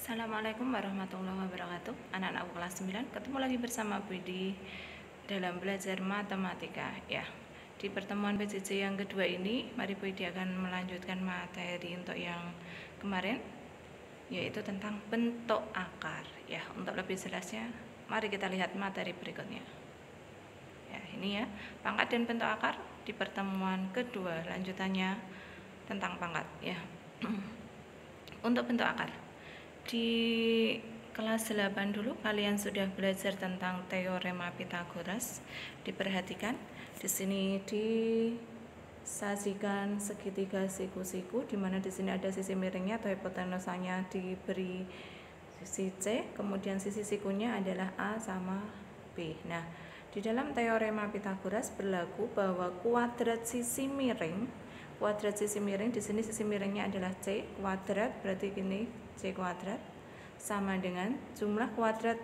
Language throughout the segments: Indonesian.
Assalamualaikum warahmatullahi wabarakatuh. Anak-anak kelas 9, ketemu lagi bersama Bu di dalam belajar matematika ya. Di pertemuan PJJ yang kedua ini, mari Bu akan melanjutkan materi untuk yang kemarin, yaitu tentang bentuk akar ya. Untuk lebih jelasnya, mari kita lihat materi berikutnya. Ya, ini ya, pangkat dan bentuk akar di pertemuan kedua, lanjutannya tentang pangkat ya. Untuk bentuk akar, di kelas 8 dulu kalian sudah belajar tentang teorema Pythagoras. Diperhatikan di sini disajikan segitiga siku-siku, di mana di sini ada sisi miringnya atau hipotenusanya diberi sisi C, kemudian sisi sikunya adalah A sama B. Nah, di dalam teorema Pythagoras berlaku bahwa kuadrat sisi miring di sini sisi miringnya adalah C kuadrat, berarti ini C kuadrat sama dengan jumlah kuadrat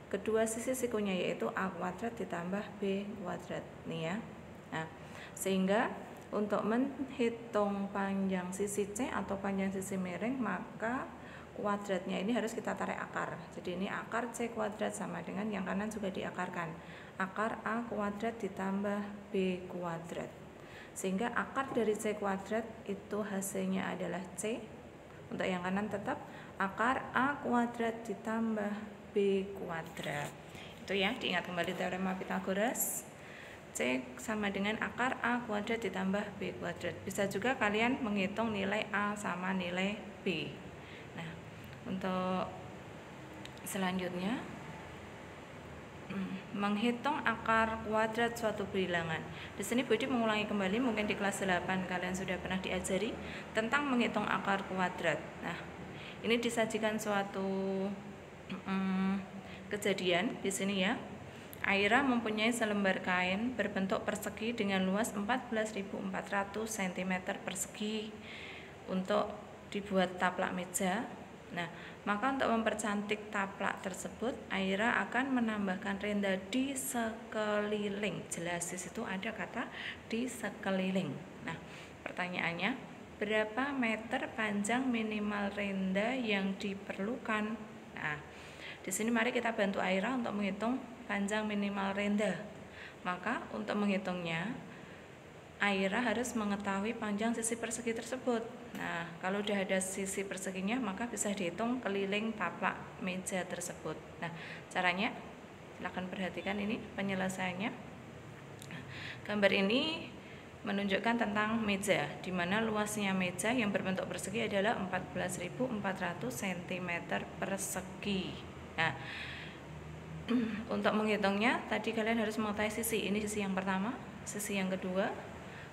kedua sisi sikunya, yaitu A kuadrat ditambah B kuadrat nih ya. Nah, sehingga untuk menghitung panjang sisi C atau panjang sisi miring, maka kuadratnya ini harus kita tarik akar. Jadi ini akar C kuadrat sama dengan yang kanan juga diakarkan, akar A kuadrat ditambah B kuadrat, sehingga akar dari C kuadrat itu hasilnya adalah C. Untuk yang kanan tetap akar A kuadrat ditambah B kuadrat. Itu ya, diingat kembali teorema Pythagoras. C sama dengan akar A kuadrat ditambah B kuadrat. Bisa juga kalian menghitung nilai A sama nilai B. Nah, untuk selanjutnya, menghitung akar kuadrat suatu bilangan. Di sini Budi mengulangi kembali, mungkin di kelas 8 kalian sudah pernah diajari tentang menghitung akar kuadrat. Nah, ini disajikan suatu kejadian di sini ya. Aira mempunyai selembar kain berbentuk persegi dengan luas 14.400 cm persegi untuk dibuat taplak meja. Nah, maka untuk mempercantik taplak tersebut, Aira akan menambahkan renda di sekeliling. Jelas di situ ada kata di sekeliling. Nah, pertanyaannya, berapa meter panjang minimal renda yang diperlukan? Nah, di sini mari kita bantu Aira untuk menghitung panjang minimal renda. Maka untuk menghitungnya, Aira harus mengetahui panjang sisi persegi tersebut. Nah, kalau sudah ada sisi perseginya, maka bisa dihitung keliling taplak meja tersebut. Nah, caranya, silakan perhatikan ini penyelesaiannya. Gambar ini menunjukkan tentang meja, di mana luasnya meja yang berbentuk persegi adalah 14.400 cm persegi. Nah, untuk menghitungnya, tadi kalian harus mengetahui sisi. Ini sisi yang pertama, sisi yang kedua,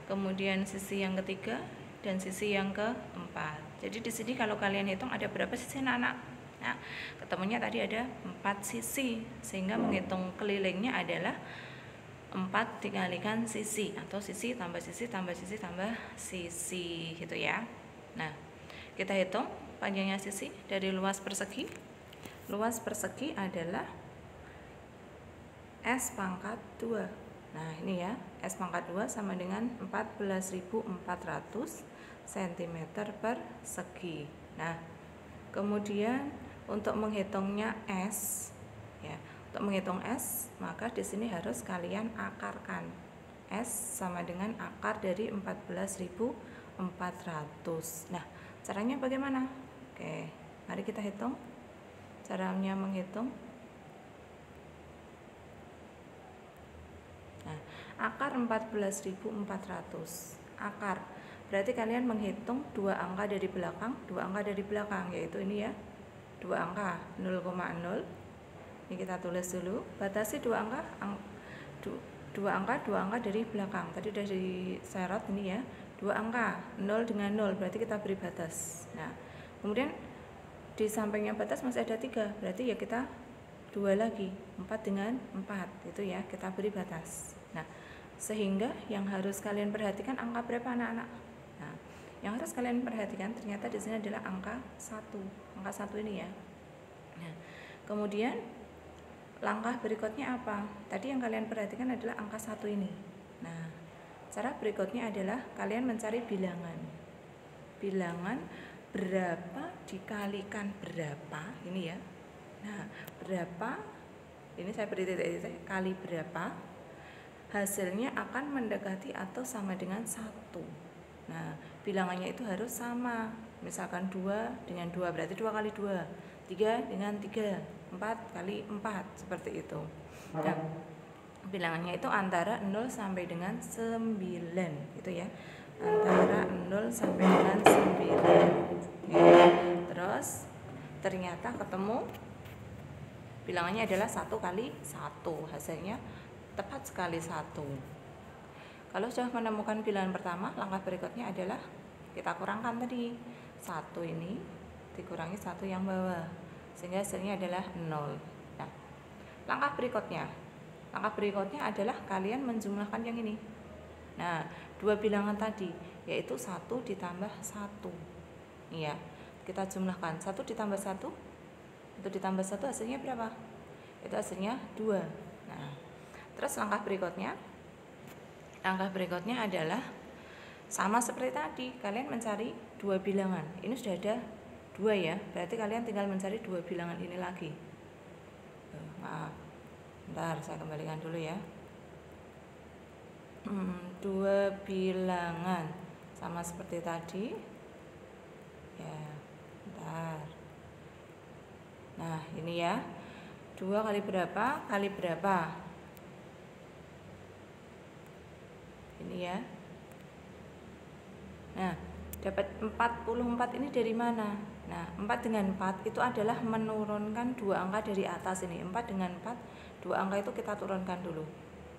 kemudian sisi yang ketiga, dan sisi yang keempat. Jadi di sini kalau kalian hitung ada berapa sisi anak-anak? Nah, ketemunya tadi ada 4 sisi, sehingga menghitung kelilingnya adalah 4 dikalikan sisi, atau sisi tambah sisi tambah sisi tambah sisi gitu ya. Nah, kita hitung panjangnya sisi dari luas persegi. Luas persegi adalah S pangkat 2. Nah, ini ya, S pangkat 2 sama dengan 14.400 cm persegi. Nah, kemudian untuk menghitungnya S ya, untuk menghitung S, maka di sini harus kalian akarkan. S sama dengan akar dari 14.400. Nah, caranya bagaimana? Oke, mari kita hitung. Caranya menghitung. Nah, akar 14.400. Akar berarti kalian menghitung 2 angka dari belakang, 2 angka dari belakang, yaitu ini ya, 2 angka 0,0. Ini kita tulis dulu, batasi 2 angka, 2 angka dari belakang. Tadi sudah diserot ini ya, 2 angka 0 dengan 0, berarti kita beri batas. Nah, kemudian di sampingnya batas masih ada 3, berarti ya kita 2 lagi, 4 dengan 4, itu ya, kita beri batas. Nah, sehingga yang harus kalian perhatikan angka berapa anak-anak? Nah, yang harus kalian perhatikan ternyata di sini adalah angka 1. Angka 1 ini ya. Nah, kemudian langkah berikutnya apa? Tadi yang kalian perhatikan adalah angka 1 ini. Nah, cara berikutnya adalah kalian mencari bilangan. Bilangan berapa dikalikan berapa ini ya. Nah, berapa ini saya beri titik-titik kali berapa, hasilnya akan mendekati atau sama dengan 1. Nah, bilangannya itu harus sama. Misalkan 2 dengan 2 berarti 2 kali 2, 3 dengan 3, 4 kali 4, seperti itu. Nah, bilangannya itu antara 0 sampai dengan 9 gitu ya. Antara 0 sampai dengan 9. Terus ternyata ketemu bilangannya adalah 1 kali 1, hasilnya tepat sekali 1. Kalau sudah menemukan bilangan pertama, langkah berikutnya adalah kita kurangkan tadi 1 ini dikurangi 1 yang bawah, sehingga hasilnya adalah 0. Nah, langkah berikutnya adalah kalian menjumlahkan yang ini. Nah, 2 bilangan tadi yaitu 1 ditambah 1. Iya, kita jumlahkan 1 ditambah 1. Itu ditambah 1 hasilnya berapa? Itu hasilnya 2. Nah, terus langkah berikutnya adalah sama seperti tadi, kalian mencari 2 bilangan. Ini sudah ada 2 ya, berarti kalian tinggal mencari 2 bilangan ini lagi. Maaf, bentar saya kembalikan dulu ya. 2 bilangan sama seperti tadi ya, bentar. Nah, ini ya, 2 kali berapa kali berapa, ini ya. Nah, dapat 44 ini dari mana? Nah, 4 dengan 4 itu adalah menurunkan 2 angka dari atas ini. 4 dengan 4, 2 angka itu kita turunkan dulu.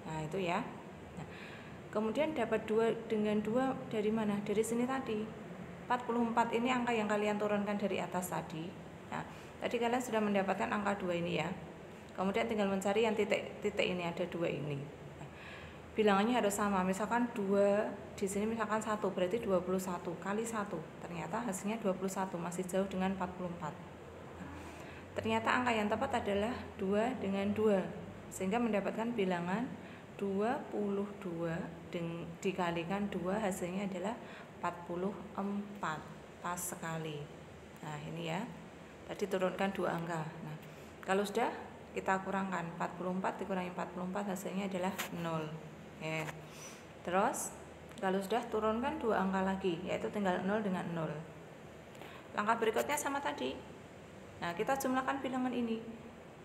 Nah, itu ya. Nah, kemudian dapat 2 dengan 2 dari mana? Dari sini tadi. 44 ini angka yang kalian turunkan dari atas tadi. Nah, tadi kalian sudah mendapatkan angka 2 ini ya. Kemudian tinggal mencari yang titik ini, ada 2 ini. Nah, bilangannya harus sama. Misalkan 2 di sini misalkan 1, berarti 21 kali 1. Ternyata hasilnya 21, masih jauh dengan 44. Nah, ternyata angka yang tepat adalah 2 dengan 2. Sehingga mendapatkan bilangan 22 dikalikan 2 hasilnya adalah 44. Pas sekali. Nah, ini ya. Tadi turunkan 2 angka. Nah, kalau sudah kita kurangkan 44 dikurangi 44 hasilnya adalah 0. Ya. Terus kalau sudah turunkan 2 angka lagi, yaitu tinggal 0 dengan 0. Langkah berikutnya sama tadi. Nah, kita jumlahkan bilangan ini.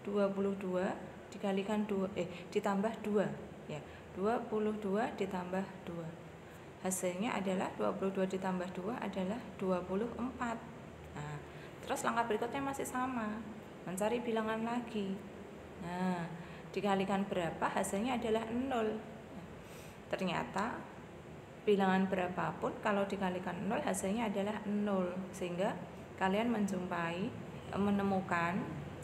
22 dikalikan 2 ditambah 2 ya. 22 ditambah 2. Hasilnya adalah 22 ditambah 2 adalah 24. Nah, terus langkah berikutnya masih sama. Mencari bilangan lagi. Nah, dikalikan berapa hasilnya adalah 0. Nah, ternyata bilangan berapapun kalau dikalikan 0 hasilnya adalah 0. Sehingga kalian menemukan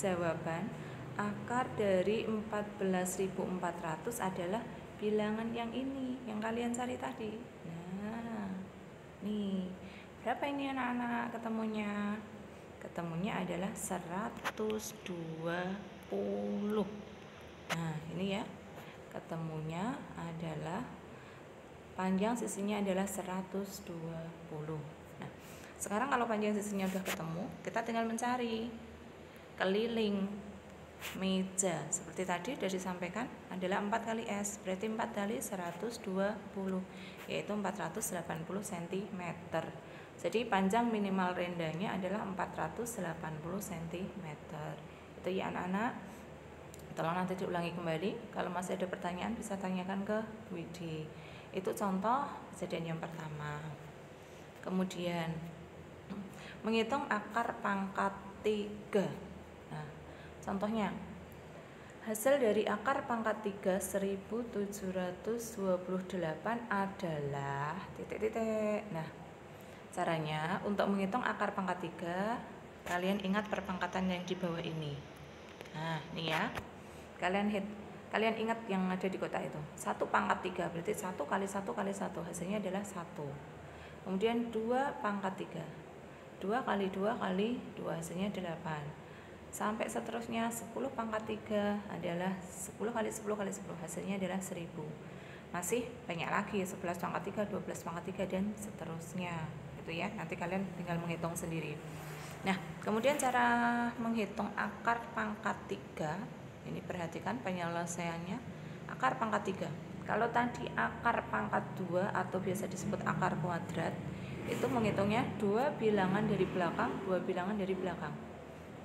jawaban akar dari 14.400 adalah bilangan yang ini yang kalian cari tadi. Nah, nih berapa ini anak-anak ketemunya? Ketemunya adalah 120. Nah, ini ya, ketemunya adalah panjang sisinya adalah 120. Nah, sekarang kalau panjang sisinya sudah ketemu, kita tinggal mencari keliling meja. Seperti tadi sudah disampaikan adalah 4 kali S, berarti 4 kali 120, yaitu 480 cm. Jadi panjang minimal rendahnya adalah 480 cm. Itu ya anak-anak. Tolong nanti diulangi kembali. Kalau masih ada pertanyaan bisa tanyakan ke Widi. Itu contoh kejadian yang pertama. Kemudian menghitung akar pangkat 3. Nah, contohnya hasil dari akar pangkat 3 1728 adalah titik-titik. Nah, caranya untuk menghitung akar pangkat 3, kalian ingat perpangkatan yang di bawah ini. Nah, ini ya. Kalian ingat yang ada di kotak itu. 1 pangkat 3 berarti 1 kali 1 kali 1 hasilnya adalah 1. Kemudian 2 pangkat 3. 2 kali 2 kali 2 hasilnya 8. Sampai seterusnya 10 pangkat 3 adalah 10 kali 10 kali 10 hasilnya adalah 1000. Masih banyak lagi, 11 pangkat 3, 12 pangkat 3 dan seterusnya. gitu ya. Nanti kalian tinggal menghitung sendiri. Nah, kemudian cara menghitung akar pangkat 3. Ini perhatikan penyelesaiannya. Akar pangkat 3. Kalau tadi akar pangkat 2 atau biasa disebut akar kuadrat, itu menghitungnya 2 bilangan dari belakang, 2 bilangan dari belakang.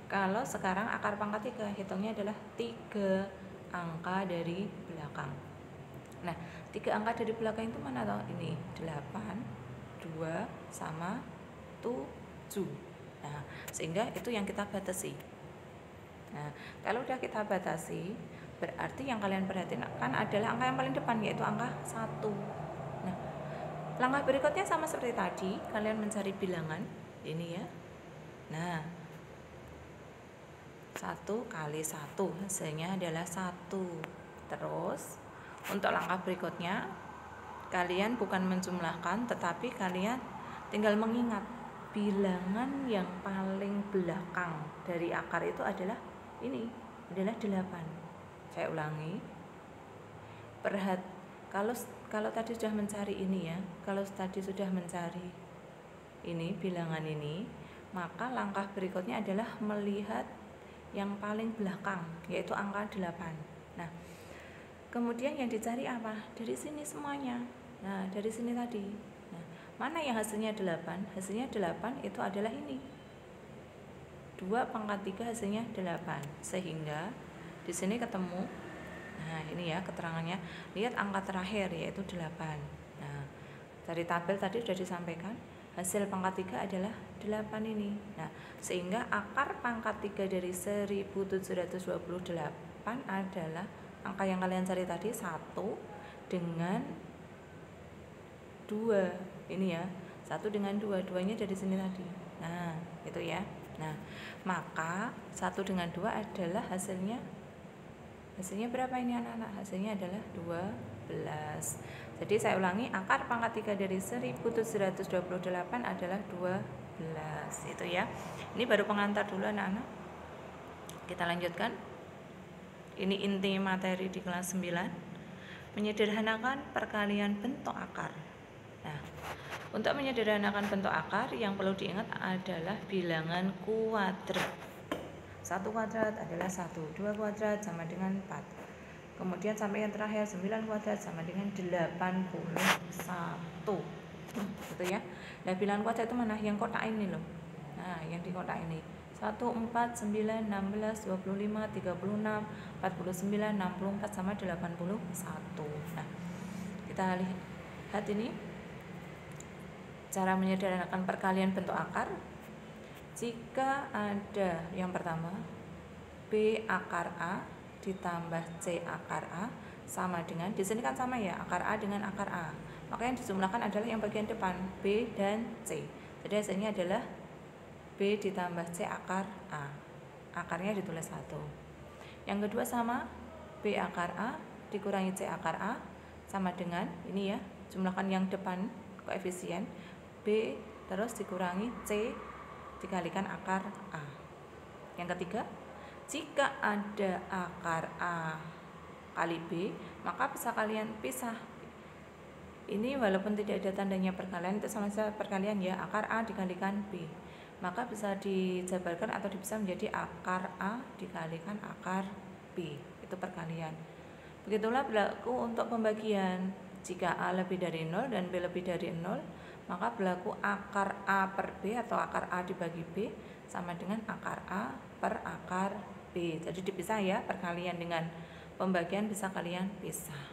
Kalau sekarang akar pangkat 3, hitungnya adalah 3 angka dari belakang. Nah, 3 angka dari belakang itu mana toh? Ini 8, 2 sama 7. Nah, sehingga itu yang kita batasi. Nah, kalau udah kita batasi, berarti yang kalian perhatikan adalah angka yang paling depan, yaitu angka 1. Nah, langkah berikutnya sama seperti tadi, kalian mencari bilangan ini ya. Nah, 1 kali 1 hasilnya adalah 1. Terus untuk langkah berikutnya, kalian bukan menjumlahkan, tetapi kalian tinggal mengingat bilangan yang paling belakang dari akar itu adalah ini, adalah 8. Saya ulangi. Kalau tadi sudah mencari ini ya, kalau tadi sudah mencari ini bilangan ini, maka langkah berikutnya adalah melihat yang paling belakang, yaitu angka 8. Nah, kemudian yang dicari apa? Dari sini semuanya. Nah, dari sini tadi. Nah, mana yang hasilnya 8? Hasilnya 8 itu adalah ini. 2 pangkat 3 hasilnya 8. Sehingga di sini ketemu. Nah, ini ya keterangannya. Lihat angka terakhir yaitu 8. Nah, dari tabel tadi sudah disampaikan. Hasil pangkat 3 adalah 8 ini. Nah, sehingga akar pangkat 3 dari 1728 adalah angka yang kalian cari tadi 1 dengan 2. Ini ya, 1 dengan 2. 2-nya dari sini tadi. Nah, itu ya. Nah, maka 1 dengan 2 adalah hasilnya berapa ini anak-anak? Hasilnya adalah 12. Jadi saya ulangi, akar pangkat 3 dari 1728 adalah 12. Itu ya. Ini baru pengantar dulu anak-anak. Kita lanjutkan. Ini inti materi di kelas 9. Menyederhanakan perkalian bentuk akar. Nah, untuk menyederhanakan bentuk akar yang perlu diingat adalah bilangan kuadrat. 1 kuadrat adalah 1, 2 kuadrat sama dengan 4. Kemudian sampai yang terakhir 9 kuadrat sama dengan 81. Gitu ya. Nah, bilangan kuadrat itu mana? Yang kotak ini loh. Nah, yang di kotak ini. 1, 4, 9, 16, 25, 36, 49, 64 sama 81. Nah, kita lihat ini cara menyederhanakan perkalian bentuk akar. Jika ada yang pertama B akar A ditambah C akar A sama dengan, di sini kan sama ya, akar A dengan akar A, maka yang dijumlahkan adalah yang bagian depan B dan C. Jadi hasilnya adalah B ditambah C akar A, akarnya ditulis 1. Yang kedua sama B akar A dikurangi C akar A sama dengan ini ya, jumlahkan yang depan koefisien B terus dikurangi C dikalikan akar A. Yang ketiga, jika ada akar A kali B, maka bisa kalian pisah. Ini walaupun tidak ada tandanya perkalian, itu sama saja perkalian ya, akar A dikalikan B. Maka bisa dijabarkan atau bisa menjadi akar A dikalikan akar B. Itu perkalian. Begitulah berlaku untuk pembagian. Jika A lebih dari 0 dan B lebih dari 0, maka berlaku akar A per B atau akar A dibagi B sama dengan akar A per akar B. Jadi dipisah ya, perkalian dengan pembagian bisa kalian pisah.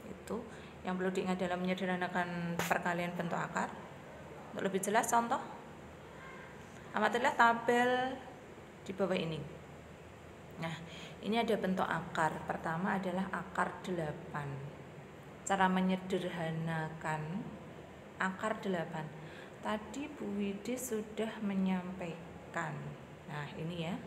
Itu yang perlu diingat dalam menyederhanakan perkalian bentuk akar. Untuk lebih jelas contoh, amatilah tabel di bawah ini. Nah, ini ada bentuk akar. Pertama adalah akar 8. Cara menyederhanakan akar 8. Tadi Bu Widi sudah menyampaikan. Nah, ini ya.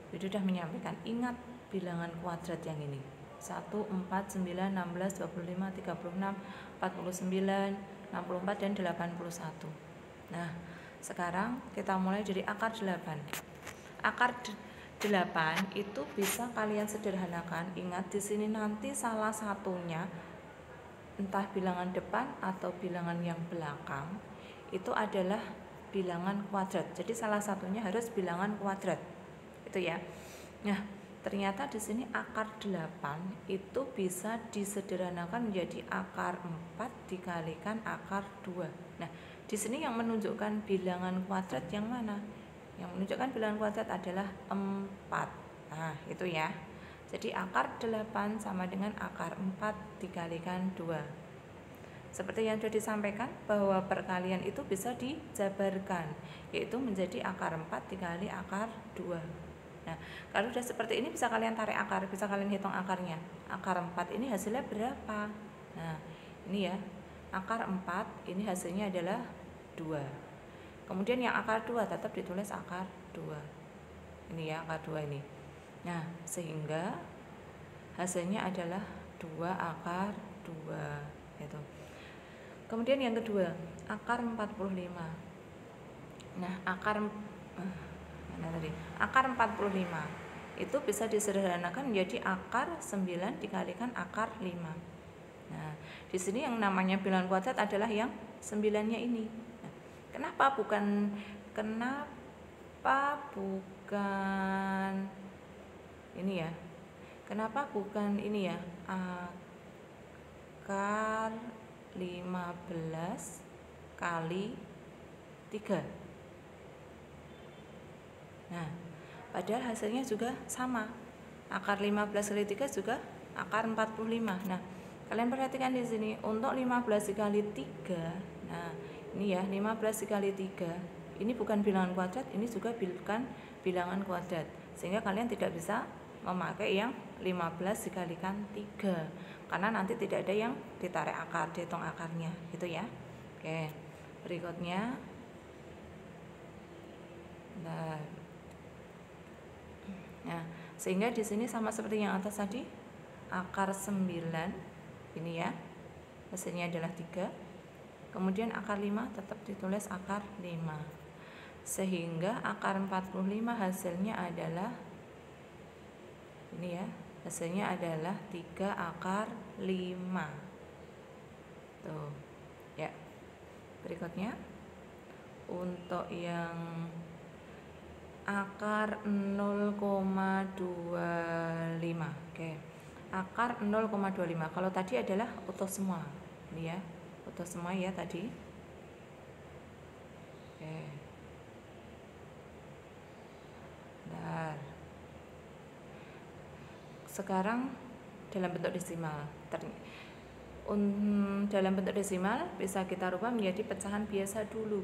Bu Widi sudah menyampaikan. Ingat bilangan kuadrat yang ini. 1, 4, 9, 16, 25, 36, 49, 64 dan 81. Nah, sekarang kita mulai dari akar 8. Akar 8 itu bisa kalian sederhanakan. Ingat di sini nanti salah satunya entah bilangan depan atau bilangan yang belakang itu adalah bilangan kuadrat. Jadi salah satunya harus bilangan kuadrat. Itu ya. Nah, ternyata di sini akar 8 itu bisa disederhanakan menjadi akar 4 dikalikan akar 2. Nah, di sini yang menunjukkan bilangan kuadrat yang mana? Yang menunjukkan bilangan kuadrat adalah 4. Nah, itu ya. Jadi akar 8 sama dengan akar 4 dikalikan 2. Seperti yang sudah disampaikan bahwa perkalian itu bisa dijabarkan, yaitu menjadi akar 4 dikali akar 2. Nah, kalau sudah seperti ini bisa kalian tarik akar, bisa kalian hitung akarnya. Akar 4 ini hasilnya berapa? Nah, ini ya. Akar 4 ini hasilnya adalah 2. Kemudian yang akar 2 tetap ditulis akar 2. Ini ya akar 2 ini. Nah, sehingga hasilnya adalah 2 akar 2 gitu. Kemudian yang kedua, akar 45. Nah, akar 45 itu bisa disederhanakan menjadi akar 9 dikalikan akar 5. Nah, di sini yang namanya bilangan kuadrat adalah yang 9-nya ini. Nah, kenapa bukan ini ya? Kenapa bukan ini ya? Akar 15 kali 3. Nah, padahal hasilnya juga sama. Akar 15 kali 3 juga akar 45. Nah, kalian perhatikan di sini untuk 15 dikali 3. Nah, ini ya, 15 dikali 3. Ini bukan bilangan kuadrat, ini juga bukan bilangan kuadrat. Sehingga kalian tidak bisa memakai yang 15 dikalikan 3. Karena nanti tidak ada yang ditarik akar, dihitung akarnya, gitu ya. Oke. Berikutnya. Nah, sehingga di sini sama seperti yang atas tadi, akar 9 ini ya, hasilnya adalah 3. Kemudian akar 5 tetap ditulis akar 5. Sehingga akar 45 hasilnya adalah ini ya, hasilnya adalah 3 akar 5. Tuh. Ya. Berikutnya untuk yang akar 0,25. Oke. Akar 0,25. Kalau tadi adalah utuh semua. Ini ya, utuh semua ya tadi. Oke. Bentar. Sekarang dalam bentuk desimal. Dalam bentuk desimal bisa kita rubah menjadi pecahan biasa dulu.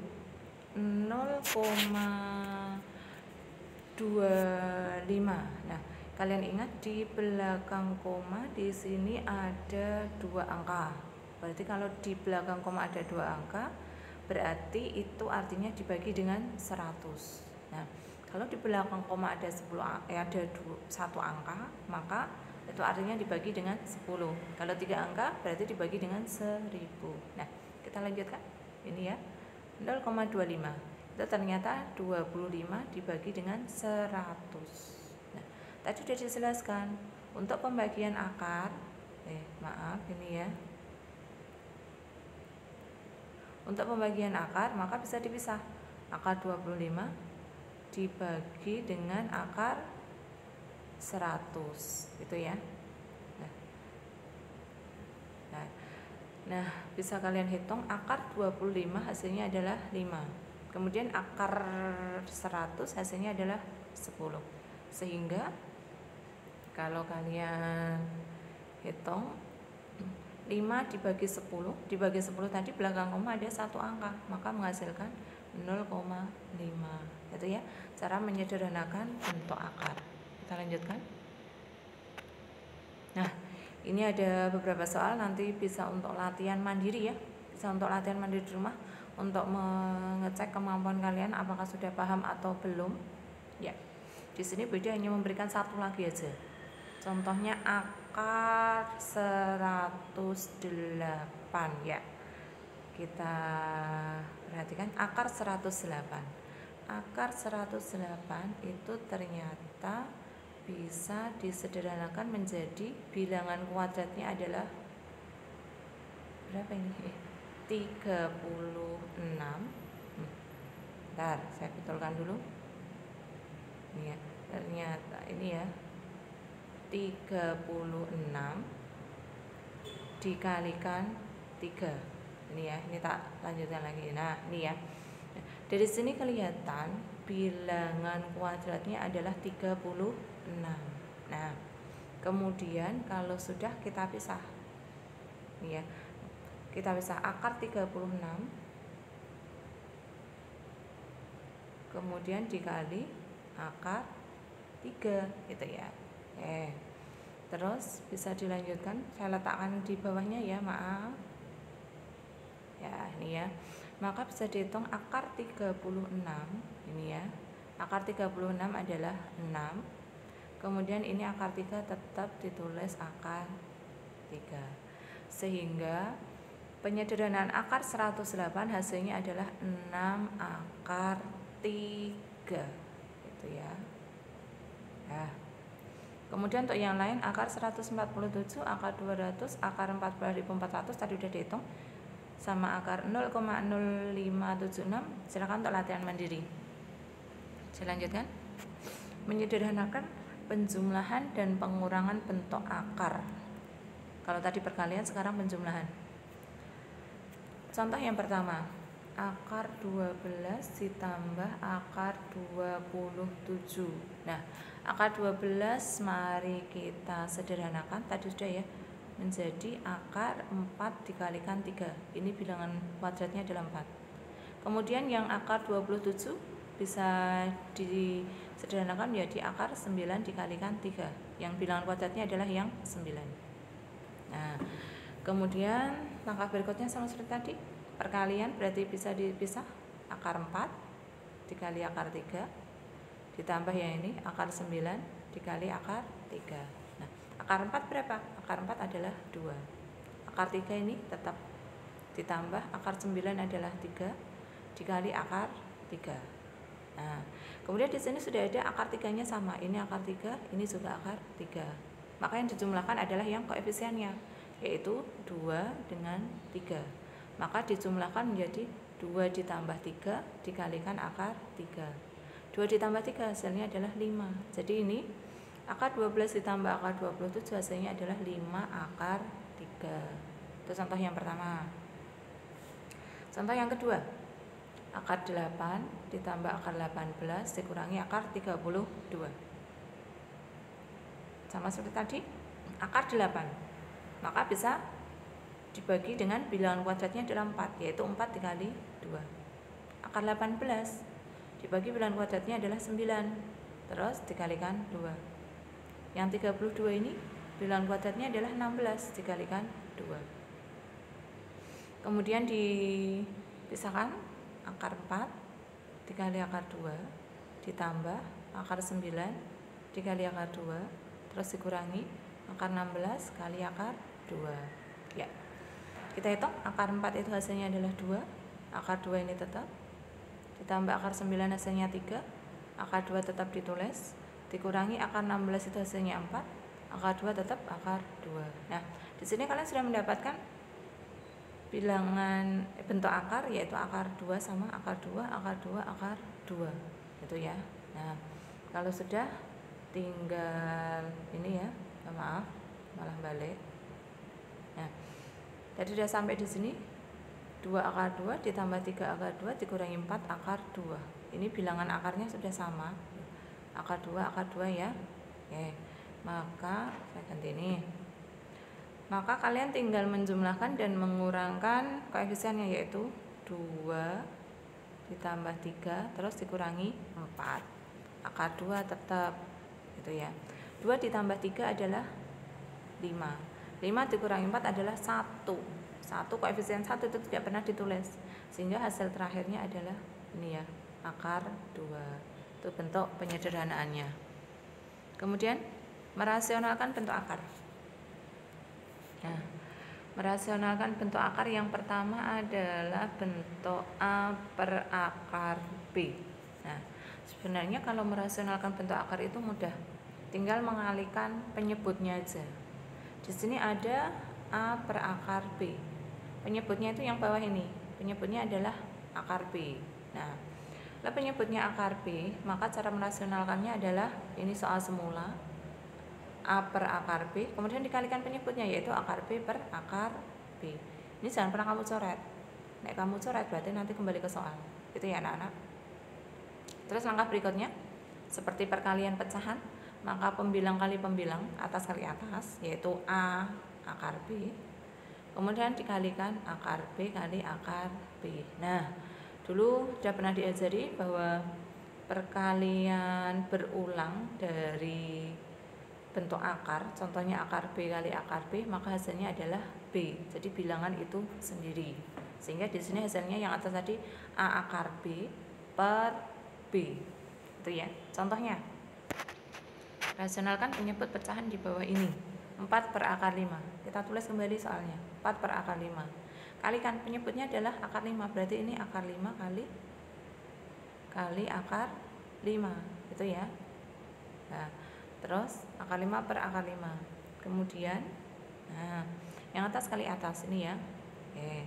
0,25. Nah, kalian ingat di belakang koma di sini ada 2 angka. Berarti kalau di belakang koma ada 2 angka, berarti itu artinya dibagi dengan 100. Nah, kalau di belakang koma ada 1 angka, maka itu artinya dibagi dengan 10. Kalau 3 angka berarti dibagi dengan 1000. Nah, kita lanjutkan. Ini ya, 0,25. Itu ternyata 25 dibagi dengan 100. Nah, tadi sudah dijelaskan untuk pembagian akar. Ini ya. Untuk pembagian akar maka bisa dipisah. Akar 25 dibagi dengan akar 100, gitu ya. Nah, bisa kalian hitung akar 25 hasilnya adalah 5. Kemudian akar 100 hasilnya adalah 10. Sehingga kalau kalian hitung 5 dibagi 10 tadi belakang koma ada 1 angka, maka menghasilkan 0,5. Itu ya, cara menyederhanakan bentuk akar. Kita lanjutkan. Nah, ini ada beberapa soal, nanti bisa untuk latihan mandiri ya. Bisa untuk latihan mandiri di rumah untuk mengecek kemampuan kalian apakah sudah paham atau belum. Ya. Di sini Budi hanya memberikan satu lagi aja. Contohnya akar 108 ya. Kita perhatikan akar 108. Akar 108 itu ternyata bisa disederhanakan menjadi bilangan kuadratnya adalah berapa ini? 36 Bentar, saya betulkan dulu. Ini ya, ternyata ini ya 36 dikalikan 3. Ini ya, ini tak lanjutkan lagi. Nah, ini ya. Dari sini kelihatan bilangan kuadratnya adalah 36. Nah, kemudian kalau sudah kita pisah. Ini ya. Kita pisah akar 36 kemudian dikali akar 3 gitu ya. Terus bisa dilanjutkan, saya letakkan di bawahnya ya, maaf. Ya, ini ya. Maka bisa dihitung akar 36 ini ya. Akar 36 adalah 6. Kemudian ini akar 3 tetap ditulis akar 3. Sehingga penyederhanaan akar 108 hasilnya adalah 6 akar 3 gitu ya. Nah, kemudian untuk yang lain akar 147, akar 200, akar 14.400 tadi udah dihitung, sama akar 0,0576. Silakan untuk latihan mandiri. Saya lanjutkan. Menyederhanakan penjumlahan dan pengurangan bentuk akar. Kalau tadi perkalian, sekarang penjumlahan. Contoh yang pertama, akar 12 ditambah akar 27. Nah, akar 12 mari kita sederhanakan, tadi sudah ya, menjadi akar 4 dikalikan 3. Ini bilangan kuadratnya adalah 4. Kemudian yang akar 27 bisa disederhanakan menjadi akar 9 dikalikan 3. Yang bilangan kuadratnya adalah yang 9. Nah, kemudian langkah berikutnya sama seperti tadi. Perkalian berarti bisa dipisah, akar 4 dikali akar 3 ditambah yang ini akar 9 dikali akar 3. Nah, akar 4 berapa? Akar 4 adalah 2. Akar 3 ini tetap ditambah akar 9 adalah 3 dikali akar 3. Nah, kemudian di sini sudah ada akar 3-nya sama. Ini akar 3, ini juga akar 3. Maka yang dijumlahkan adalah yang koefisiennya, yaitu 2 dengan 3. Maka dijumlahkan menjadi 2 ditambah 3 dikalikan akar 3. 2 ditambah 3 hasilnya adalah 5. Jadi ini akar 12 ditambah akar 27 hasilnya adalah 5 akar 3. Itu contoh yang pertama. Contoh yang kedua, akar 8 ditambah akar 18 dikurangi akar 32. Sama seperti tadi, akar 8. Maka bisa dibagi dengan bilangan kuadratnya adalah 4, yaitu 4 dikali 2. Akar 18 dibagi bilangan kuadratnya adalah 9, terus dikalikan 2. Yang 32 ini bilangan kuadratnya adalah 16 dikalikan 2. Kemudian dipisahkan, akar 4 dikali akar 2 ditambah akar 9 dikali akar 2, terus dikurangi akar 16 kali akar 2. Ya. Kita hitung akar 4 itu hasilnya adalah 2, akar 2 ini tetap, ditambah akar 9 hasilnya 3, akar 2 tetap ditulis, dikurangi akar 16 itu hasilnya 4, akar 2 tetap akar 2. Nah, di sini kalian sudah mendapatkan bilangan bentuk akar, yaitu akar 2 sama akar 2, akar 2, akar 2. Itu ya. Nah, kalau sudah tinggal ini ya, maaf, malah balik. Nah, tadi sudah sampai di sini. 2 akar 2 ditambah 3 akar 2 dikurangi 4 akar 2. Ini bilangan akarnya sudah sama. Akar 2 ya. Oke. Maka saya ganti ini. Maka kalian tinggal menjumlahkan dan mengurangkan koefisiennya, yaitu 2 ditambah 3 terus dikurangi 4. Akar 2 tetap gitu ya. 2 ditambah 3 adalah 5. 5 dikurangi 4 adalah 1. 1 koefisien 1 itu tidak pernah ditulis, sehingga hasil terakhirnya adalah ini ya, akar 2. Itu bentuk penyederhanaannya. Kemudian merasionalkan bentuk akar. Nah, merasionalkan bentuk akar yang pertama adalah bentuk A per akar B. Nah, sebenarnya kalau merasionalkan bentuk akar itu mudah, tinggal mengalihkan penyebutnya aja. Di sini ada A per akar B. Penyebutnya itu yang bawah ini. Penyebutnya adalah akar B. Nah, Lalu penyebutnya akar B, maka cara merasionalkannya adalah ini soal semula, A per akar B, kemudian dikalikan penyebutnya yaitu akar B per akar B. Ini jangan pernah kamu coret. Nek kamu coret berarti nanti kembali ke soal. Itu ya anak-anak. Terus langkah berikutnya, seperti perkalian pecahan, maka pembilang kali pembilang, atas kali atas, yaitu A akar B. Kemudian dikalikan akar B kali akar B. Nah, dulu sudah pernah diajari bahwa perkalian berulang dari bentuk akar, contohnya akar B kali akar B, maka hasilnya adalah B. Jadi bilangan itu sendiri. Sehingga di sini hasilnya yang atas tadi A akar B per B. Itu ya. Contohnya. Rasionalkan penyebut pecahan di bawah ini. 4 per akar 5. Kita tulis kembali soalnya. 4 per akar 5. Kalikan penyebutnya adalah akar 5. Berarti ini akar 5 kali akar 5. Itu ya. Nah, terus akar 5 per akar 5. Kemudian nah, yang atas kali atas ini ya. Oke.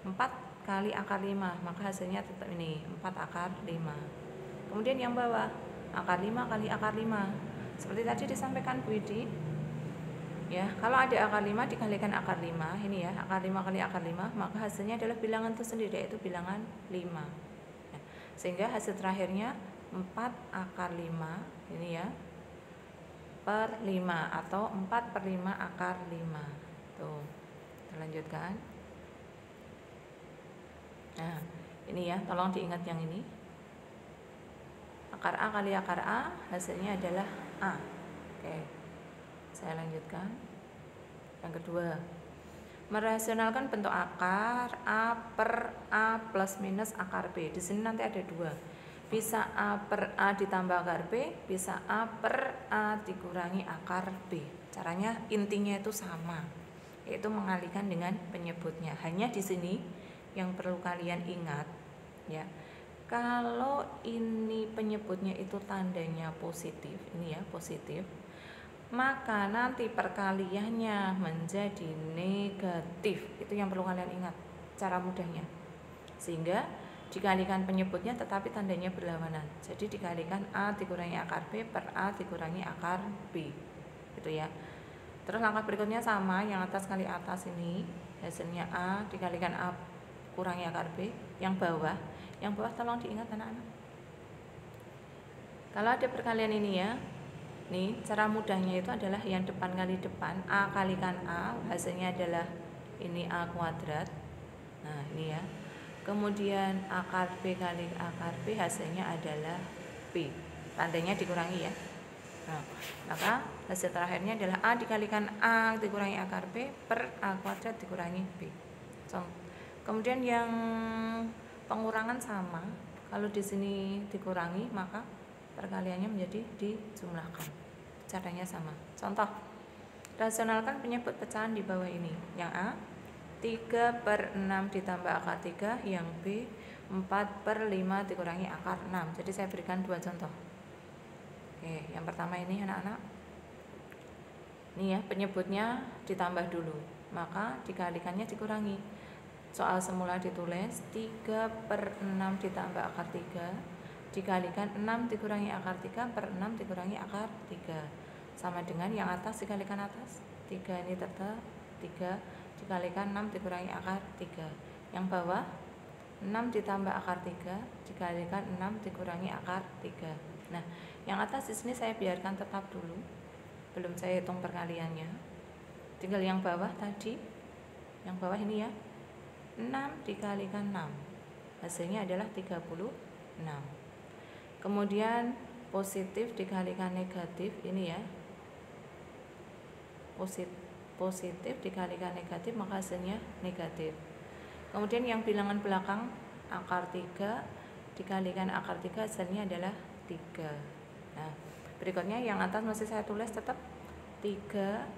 4 kali akar 5, maka hasilnya tetap ini 4 akar 5. Kemudian yang bawah akar 5 kali akar 5. Seperti tadi disampaikan Bu Widi. Ya, kalau ada akar 5 dikalikan akar 5, ini ya, akar 5 kali akar 5, maka hasilnya adalah bilangan itu sendiri, yaitu bilangan 5. Nah, sehingga hasil terakhirnya 4 akar 5, ini ya, per 5 atau 4 per 5 akar 5. Tuh, kita lanjutkan. Nah, ini ya, tolong diingat yang ini. Akar A kali akar A, hasilnya adalah A. Oke, saya lanjutkan. Yang kedua, merasionalkan bentuk akar A per A plus minus akar B. Di sini nanti ada dua. Bisa A per A ditambah akar B, bisa A per A dikurangi akar B. Caranya intinya itu sama, yaitu mengalihkan dengan penyebutnya. Hanya di sini yang perlu kalian ingat, ya. Kalau ini penyebutnya itu tandanya positif, ini ya positif, maka nanti perkaliannya menjadi negatif. Itu yang perlu kalian ingat, cara mudahnya. Sehingga dikalikan penyebutnya tetapi tandanya berlawanan. Jadi dikalikan A dikurangi akar B per A dikurangi akar B. Gitu ya. Terus langkah berikutnya sama, yang atas kali atas ini hasilnya A dikalikan A kurangi akar B. Yang bawah tolong diingat anak-anak. Kalau ada perkalian ini ya, nih cara mudahnya itu adalah yang depan kali depan, A kalikan A, hasilnya adalah ini A kuadrat. Nah ini ya. Kemudian akar B kali akar B, hasilnya adalah B. Tandanya dikurangi ya. Nah, maka hasil terakhirnya adalah A dikalikan A dikurangi akar B per A kuadrat dikurangi B. Kemudian yang pengurangan sama, kalau di sini dikurangi maka perkaliannya menjadi dijumlahkan. Caranya sama. Contoh, rasionalkan penyebut pecahan di bawah ini. Yang A 3 per 6 ditambah akar 3, yang B 4 per 5 dikurangi akar 6. Jadi saya berikan dua contoh. Oke, yang pertama ini anak-anak. Ini ya, penyebutnya ditambah dulu, maka dikalikannya dikurangi. Soal semula ditulis 3 per 6 ditambah akar 3 dikalikan 6 dikurangi akar 3 per 6 dikurangi akar 3. Sama dengan yang atas dikalikan atas. 3 ini tetap 3 dikalikan 6 dikurangi akar 3. Yang bawah 6 ditambah akar 3 dikalikan 6 dikurangi akar 3. Nah, yang atas di sini saya biarkan tetap dulu. Belum saya hitung perkaliannya. Tinggal yang bawah tadi. Yang bawah ini ya. 6 dikalikan 6, hasilnya adalah 36. Kemudian positif dikalikan negatif, ini ya, positif dikalikan negatif, maka hasilnya negatif. Kemudian yang bilangan belakang akar 3 dikalikan akar 3, hasilnya adalah 3. Nah, berikutnya yang atas masih saya tulis tetap 3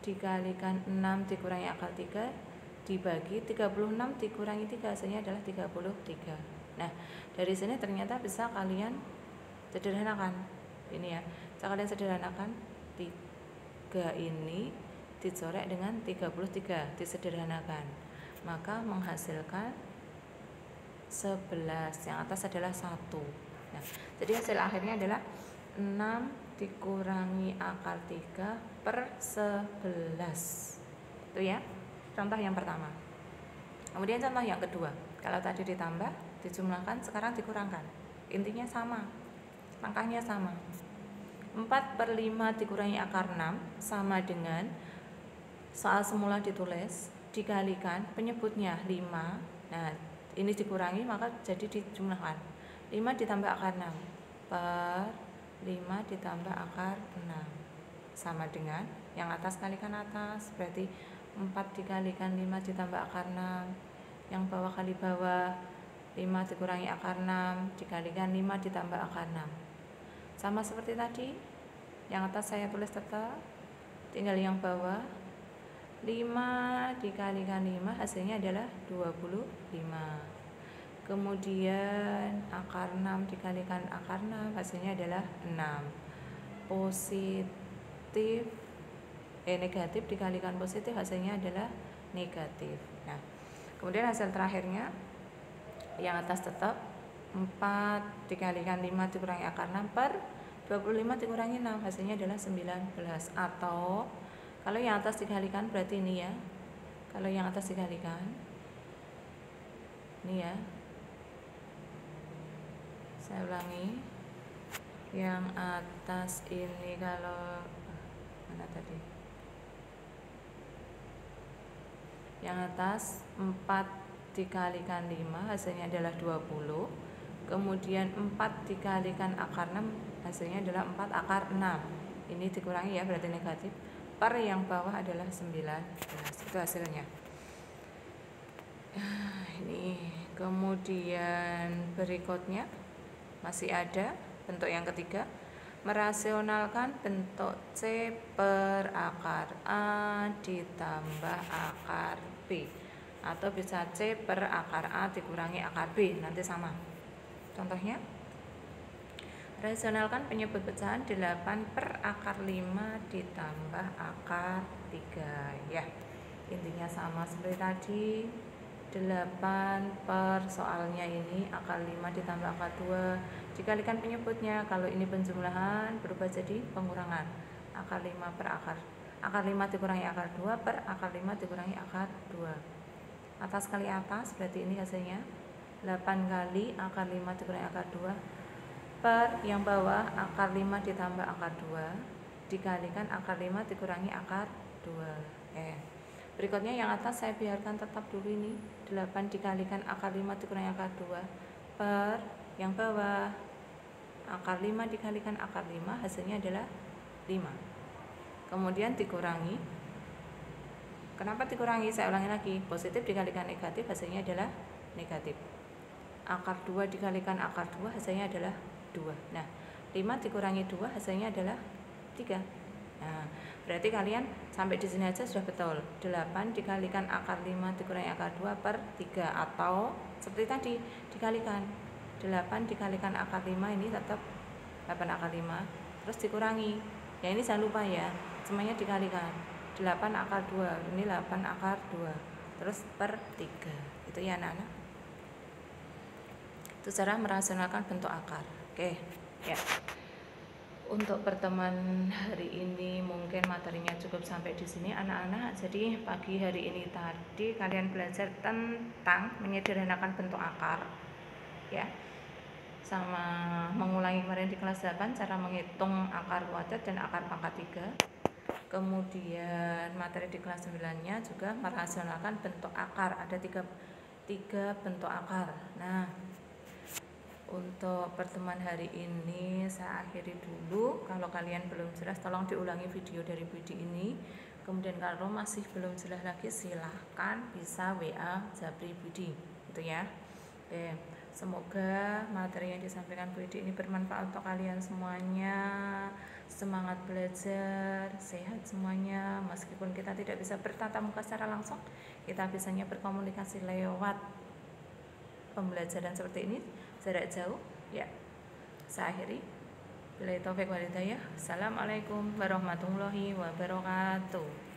dikalikan 6 dikurangi akar 3 dibagi 36 dikurangi 3, hasilnya adalah 33. Nah, dari sini ternyata bisa kalian sederhanakan. Ini ya, bisa kalian sederhanakan 3 ini dicorek dengan 33, disederhanakan. Maka menghasilkan 11. Yang atas adalah 1. Nah, jadi hasil akhirnya adalah 6 dikurangi akar 3 per 11. Itu ya, contoh yang pertama. Kemudian contoh yang kedua. Kalau tadi ditambah, dijumlahkan, sekarang dikurangkan. Intinya sama, langkahnya sama. 4 per 5 dikurangi akar 6 sama dengan soal semula ditulis, dikalikan penyebutnya 5. Nah, ini dikurangi maka jadi dijumlahkan. 5 ditambah akar 6 per 5 ditambah akar 6 sama dengan yang atas kalikan atas, berarti 4 dikalikan 5 ditambah akar 6, yang bawah kali bawah, 5 dikurangi akar 6 dikalikan 5 ditambah akar 6. Sama seperti tadi, yang atas saya tulis tetap, tinggal yang bawah, 5 dikalikan 5 hasilnya adalah 25. Kemudian akar 6 dikalikan akar 6 hasilnya adalah 6. Negatif dikalikan positif hasilnya adalah negatif. Nah, kemudian hasil terakhirnya yang atas tetap 4 dikalikan 5 dikurangi akar 6 per 25 dikurangi 6 hasilnya adalah 19. Atau kalau yang atas dikalikan berarti ini ya, kalau yang atas dikalikan ini ya, saya ulangi, yang atas ini kalau mana tadi, yang atas 4 dikalikan 5 hasilnya adalah 20. Kemudian 4 dikalikan akar 6 hasilnya adalah 4 akar 6. Ini dikurangi ya, berarti negatif. Per yang bawah adalah 19. Itu hasilnya. Ini kemudian berikutnya masih ada bentuk yang ketiga, merasionalkan bentuk C per akar A ditambah akar B, atau bisa C per akar A dikurangi akar B, nanti sama. Contohnya, rasionalkan penyebut pecahan 8 per akar 5 ditambah akar 3 ya. Intinya sama seperti tadi, 8 per soalnya ini akar 5 ditambah akar 2 dikalikan penyebutnya, kalau ini penjumlahan berubah jadi pengurangan, akar 5 per akar 5 dikurangi akar 2 per akar 5 dikurangi akar 2. Atas kali atas berarti ini hasilnya 8 kali akar 5 dikurangi akar 2 per yang bawah akar 5 ditambah akar 2 dikalikan akar 5 dikurangi akar 2. Berikutnya yang atas saya biarkan tetap dulu ini, 8 dikalikan akar 5 dikurangi akar 2 per yang bawah akar 5 dikalikan akar 5 hasilnya adalah 5. Kemudian dikurangi. Kenapa dikurangi? Saya ulangi lagi, positif dikalikan negatif hasilnya adalah negatif. Akar 2 dikalikan akar 2 hasilnya adalah 2. Nah, 5 dikurangi 2 hasilnya adalah 3. Nah, berarti kalian sampai di sini aja sudah betul. 8 dikalikan akar 5 dikurangi akar 2 per 3, atau seperti tadi dikalikan 8 dikalikan akar 5 ini tetap 8 akar 5 terus dikurangi. Ya ini jangan lupa ya, semuanya dikalikan. 8 akar 2, ini 8 akar 2 terus per 3. Itu ya anak-anak. Itu cara merasionalkan bentuk akar. Oke, ya. Untuk pertemuan hari ini mungkin materinya cukup sampai di sini anak-anak. Jadi pagi hari ini tadi kalian belajar tentang menyederhanakan bentuk akar ya, sama mengulangi kemarin di kelas 8 cara menghitung akar kuadrat dan akar pangkat 3. Kemudian materi di kelas 9-nya juga merasionalkan bentuk akar. Ada tiga bentuk akar. Nah, untuk pertemuan hari ini saya akhiri dulu. Kalau kalian belum jelas tolong diulangi video dari video ini. Kemudian kalau masih belum jelas lagi silahkan bisa WA Japri Budi gitu ya. Oke, semoga materi yang disampaikan Budi ini bermanfaat untuk kalian semuanya. Semangat belajar, sehat semuanya. Meskipun kita tidak bisa bertatap muka secara langsung, kita bisanya berkomunikasi lewat pembelajaran seperti ini jarak jauh ya. Saya akhiri, billahi taufik wal hidayah. Assalamualaikum warahmatullahi wabarakatuh.